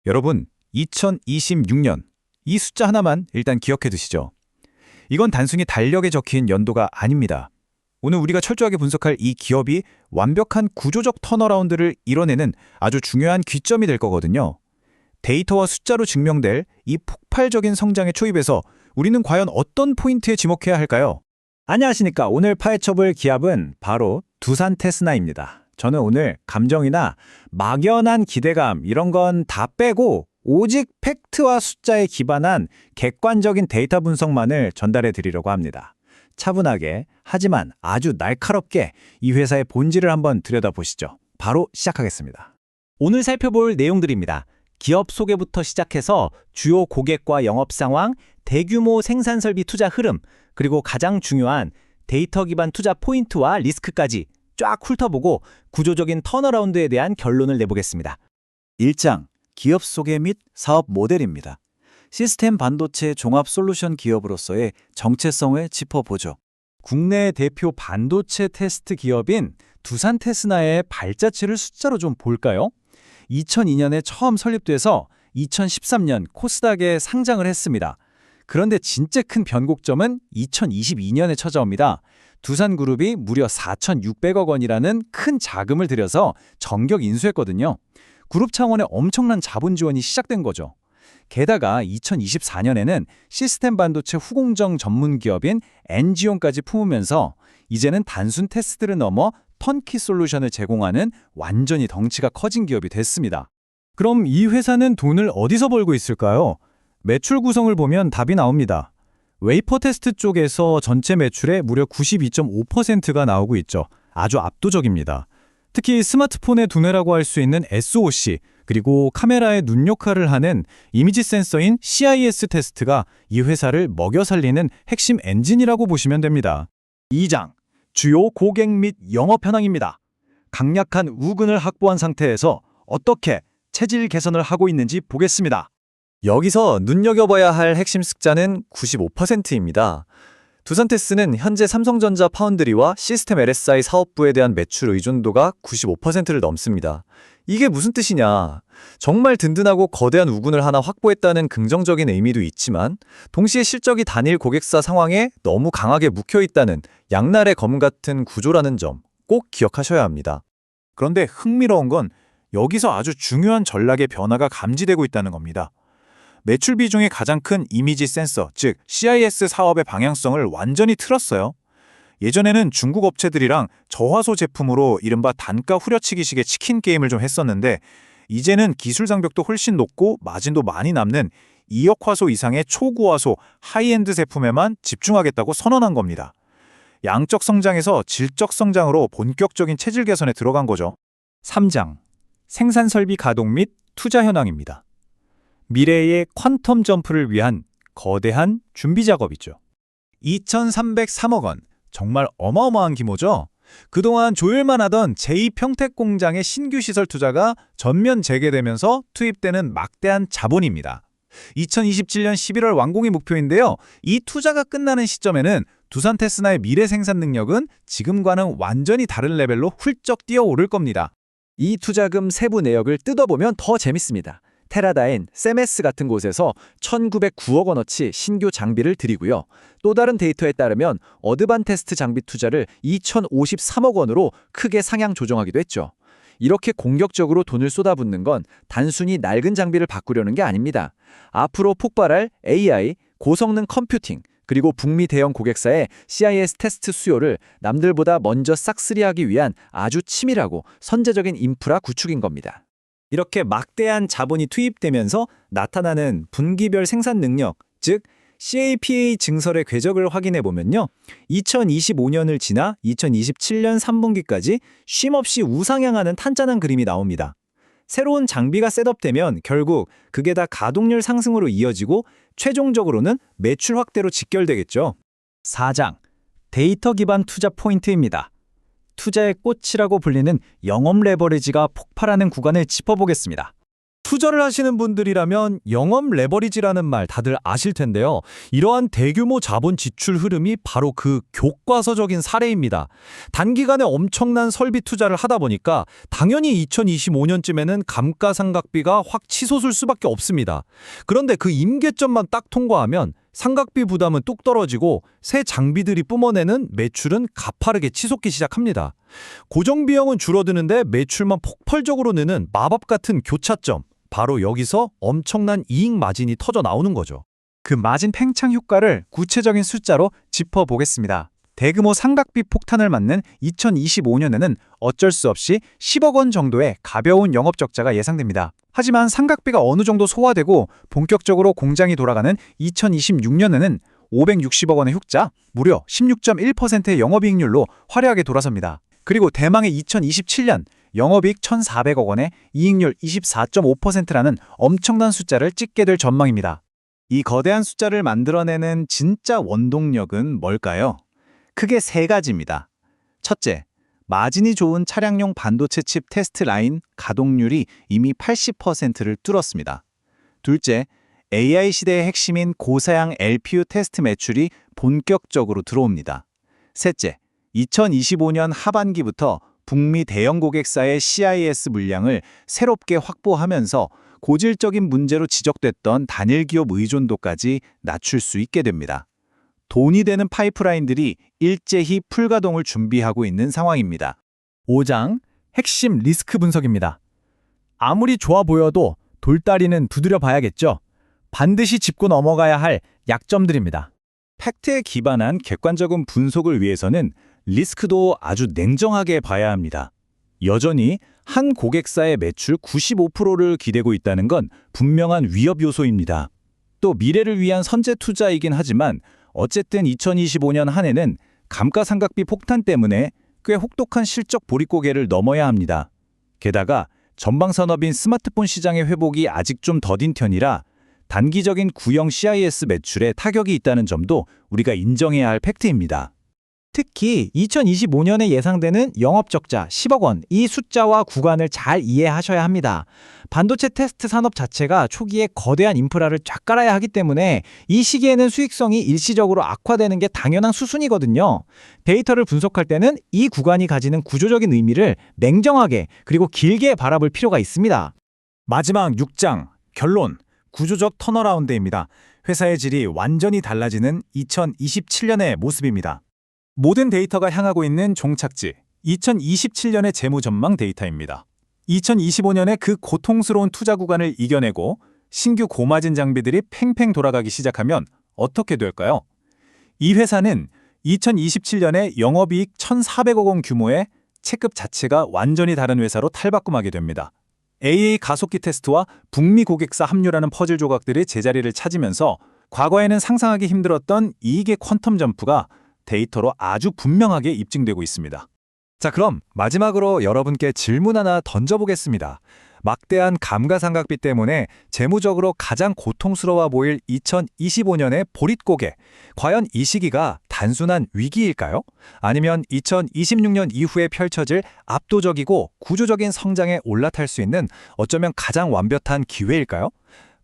여러분, 2026년 이 숫자 하나만 일단 기억해 두시죠. 이건 단순히 달력에 적힌 연도가 아닙니다. 오늘 우리가 철저하게 분석할 이 기업이 완벽한 구조적 턴어라운드를 이뤄내는 아주 중요한 귀점이 될 거거든요. 데이터와 숫자로 증명될 이 폭발적인 성장의 초입에서 우리는 과연 어떤 포인트에 지목해야 할까요? 안녕하십니까. 오늘 파헤쳐볼 기업은 바로 두산 테스나입니다. 저는 오늘 감정이나 막연한 기대감 이런 건 다 빼고 오직 팩트와 숫자에 기반한 객관적인 데이터 분석만을 전달해 드리려고 합니다. 차분하게 하지만 아주 날카롭게 이 회사의 본질을 한번 들여다보시죠. 바로 시작하겠습니다. 오늘 살펴볼 내용들입니다. 기업 소개부터 시작해서 주요 고객과 영업 상황, 대규모 생산 설비 투자 흐름, 그리고 가장 중요한 데이터 기반 투자 포인트와 리스크까지 쫙 훑어보고 구조적인 턴어라운드에 대한 결론을 내보겠습니다. 1장, 기업 소개 및 사업 모델입니다. 시스템 반도체 종합 솔루션 기업으로서의 정체성을 짚어보죠. 국내 대표 반도체 테스트 기업인 두산 테스나의 발자취를 숫자로 좀 볼까요? 2002년에 처음 설립돼서 2013년 코스닥에 상장을 했습니다. 그런데 진짜 큰 변곡점은 2022년에 찾아옵니다. 두산그룹이 무려 4,600억 원이라는 큰 자금을 들여서 정격 인수했거든요. 그룹 차원의 엄청난 자본 지원이 시작된 거죠. 게다가 2024년에는 시스템 반도체 후공정 전문 기업인 엔지온까지 품으면서 이제는 단순 테스트를 넘어 턴키 솔루션을 제공하는 완전히 덩치가 커진 기업이 됐습니다. 그럼 이 회사는 돈을 어디서 벌고 있을까요? 매출 구성을 보면 답이 나옵니다. 웨이퍼 테스트 쪽에서 전체 매출의 무려 92.5%가 나오고 있죠. 아주 압도적입니다. 특히 스마트폰의 두뇌라고 할 수 있는 SoC, 그리고 카메라의 눈 역할을 하는 이미지 센서인 CIS 테스트가 이 회사를 먹여 살리는 핵심 엔진이라고 보시면 됩니다. 2장, 주요 고객 및 영업 현황입니다. 강력한 우군을 확보한 상태에서 어떻게 체질 개선을 하고 있는지 보겠습니다. 여기서 눈여겨봐야 할 핵심 숫자는 95%입니다. 두산테스는 현재 삼성전자 파운드리와 시스템 LSI 사업부에 대한 매출 의존도가 95%를 넘습니다. 이게 무슨 뜻이냐? 정말 든든하고 거대한 우군을 하나 확보했다는 긍정적인 의미도 있지만 동시에 실적이 단일 고객사 상황에 너무 강하게 묵혀있다는 양날의 검 같은 구조라는 점 꼭 기억하셔야 합니다. 그런데 흥미로운 건 여기서 아주 중요한 전략의 변화가 감지되고 있다는 겁니다. 매출 비중이 가장 큰 이미지 센서, 즉 CIS 사업의 방향성을 완전히 틀었어요. 예전에는 중국 업체들이랑 저화소 제품으로 이른바 단가 후려치기식의 치킨 게임을 좀 했었는데 이제는 기술 장벽도 훨씬 높고 마진도 많이 남는 2억 화소 이상의 초고화소 하이엔드 제품에만 집중하겠다고 선언한 겁니다. 양적 성장에서 질적 성장으로 본격적인 체질 개선에 들어간 거죠. 3장, 생산 설비 가동 및 투자 현황입니다. 미래의 퀀텀 점프를 위한 거대한 준비 작업이죠. 2,303억 원, 정말 어마어마한 규모죠. 그동안 조율만 하던 제2평택 공장의 신규 시설 투자가 전면 재개되면서 투입되는 막대한 자본입니다. 2027년 11월 완공이 목표인데요. 이 투자가 끝나는 시점에는 두산 테스나의 미래 생산 능력은 지금과는 완전히 다른 레벨로 훌쩍 뛰어오를 겁니다. 이 투자금 세부 내역을 뜯어보면 더 재밌습니다. 테라다인, 세메스 같은 곳에서 1,909억 원어치 신규 장비를 들이고요. 또 다른 데이터에 따르면 어드반테스트 장비 투자를 2,053억 원으로 크게 상향 조정하기도 했죠. 이렇게 공격적으로 돈을 쏟아붓는 건 단순히 낡은 장비를 바꾸려는 게 아닙니다. 앞으로 폭발할 AI, 고성능 컴퓨팅, 그리고 북미 대형 고객사의 CIS 테스트 수요를 남들보다 먼저 싹쓸이하기 위한 아주 치밀하고 선제적인 인프라 구축인 겁니다. 이렇게 막대한 자본이 투입되면서 나타나는 분기별 생산 능력, 즉 CAPA 증설의 궤적을 확인해 보면요. 2025년을 지나 2027년 3분기까지 쉼없이 우상향하는 탄탄한 그림이 나옵니다. 새로운 장비가 셋업되면 결국 그게 다 가동률 상승으로 이어지고 최종적으로는 매출 확대로 직결되겠죠. 4장, 데이터 기반 투자 포인트입니다. 투자의 꽃이라고 불리는 영업 레버리지가 폭발하는 구간을 짚어보겠습니다. 투자를 하시는 분들이라면 영업 레버리지라는 말 다들 아실 텐데요. 이러한 대규모 자본 지출 흐름이 바로 그 교과서적인 사례입니다. 단기간에 엄청난 설비 투자를 하다 보니까 당연히 2025년쯤에는 감가상각비가 확 치솟을 수밖에 없습니다. 그런데 그 임계점만 딱 통과하면 상각비 부담은 뚝 떨어지고 새 장비들이 뿜어내는 매출은 가파르게 치솟기 시작합니다. 고정 비용은 줄어드는데 매출만 폭발적으로 느는 마법 같은 교차점. 바로 여기서 엄청난 이익 마진이 터져 나오는 거죠. 그 마진 팽창 효과를 구체적인 숫자로 짚어보겠습니다. 대규모 상각비 폭탄을 맞는 2025년에는 어쩔 수 없이 10억 원 정도의 가벼운 영업 적자가 예상됩니다. 하지만 상각비가 어느 정도 소화되고 본격적으로 공장이 돌아가는 2026년에는 560억 원의 흑자, 무려 16.1%의 영업이익률로 화려하게 돌아섭니다. 그리고 대망의 2027년 영업이익 1,400억 원에 이익률 24.5%라는 엄청난 숫자를 찍게 될 전망입니다. 이 거대한 숫자를 만들어내는 진짜 원동력은 뭘까요? 크게 세 가지입니다. 첫째, 마진이 좋은 차량용 반도체 칩 테스트 라인 가동률이 이미 80%를 뚫었습니다. 둘째, AI 시대의 핵심인 고사양 LPU 테스트 매출이 본격적으로 들어옵니다. 셋째, 2025년 하반기부터 북미 대형 고객사의 CIS 물량을 새롭게 확보하면서 고질적인 문제로 지적됐던 단일 기업 의존도까지 낮출 수 있게 됩니다. 돈이 되는 파이프라인들이 일제히 풀가동을 준비하고 있는 상황입니다. 5장 핵심 리스크 분석입니다. 아무리 좋아 보여도 돌다리는 두드려 봐야겠죠. 반드시 짚고 넘어가야 할 약점들입니다. 팩트에 기반한 객관적인 분석을 위해서는 리스크도 아주 냉정하게 봐야 합니다. 여전히 한 고객사의 매출 95%를 기대고 있다는 건 분명한 위협 요소입니다. 또 미래를 위한 선제 투자이긴 하지만 어쨌든 2025년 한 해는 감가상각비 폭탄 때문에 꽤 혹독한 실적 보릿고개를 넘어야 합니다. 게다가 전방산업인 스마트폰 시장의 회복이 아직 좀 더딘 편이라 단기적인 구형 CIS 매출에 타격이 있다는 점도 우리가 인정해야 할 팩트입니다. 특히 2025년에 예상되는 영업적자 10억 원, 이 숫자와 구간을 잘 이해하셔야 합니다. 반도체 테스트 산업 자체가 초기에 거대한 인프라를 쫙 깔아야 하기 때문에 이 시기에는 수익성이 일시적으로 악화되는 게 당연한 수순이거든요. 데이터를 분석할 때는 이 구간이 가지는 구조적인 의미를 냉정하게 그리고 길게 바라볼 필요가 있습니다. 마지막 6장, 결론, 구조적 턴어라운드입니다. 회사의 질이 완전히 달라지는 2027년의 모습입니다. 모든 데이터가 향하고 있는 종착지, 2027년의 재무 전망 데이터입니다. 2025년에 그 고통스러운 투자 구간을 이겨내고 신규 고마진 장비들이 팽팽 돌아가기 시작하면 어떻게 될까요? 이 회사는 2027년에 영업이익 1,400억 원 규모의 체급 자체가 완전히 다른 회사로 탈바꿈하게 됩니다. AA 가속기 테스트와 북미 고객사 합류라는 퍼즐 조각들이 제자리를 찾으면서 과거에는 상상하기 힘들었던 이익의 퀀텀 점프가 데이터로 아주 분명하게 입증되고 있습니다. 자, 그럼 마지막으로 여러분께 질문 하나 던져보겠습니다. 막대한 감가상각비 때문에 재무적으로 가장 고통스러워 보일 2025년의 보릿고개. 과연 이 시기가 단순한 위기일까요? 아니면 2026년 이후에 펼쳐질 압도적이고 구조적인 성장에 올라탈 수 있는 어쩌면 가장 완벽한 기회일까요?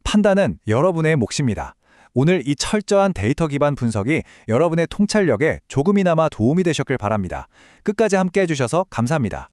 판단은 여러분의 몫입니다. 오늘 이 철저한 데이터 기반 분석이 여러분의 통찰력에 조금이나마 도움이 되셨길 바랍니다. 끝까지 함께 해주셔서 감사합니다.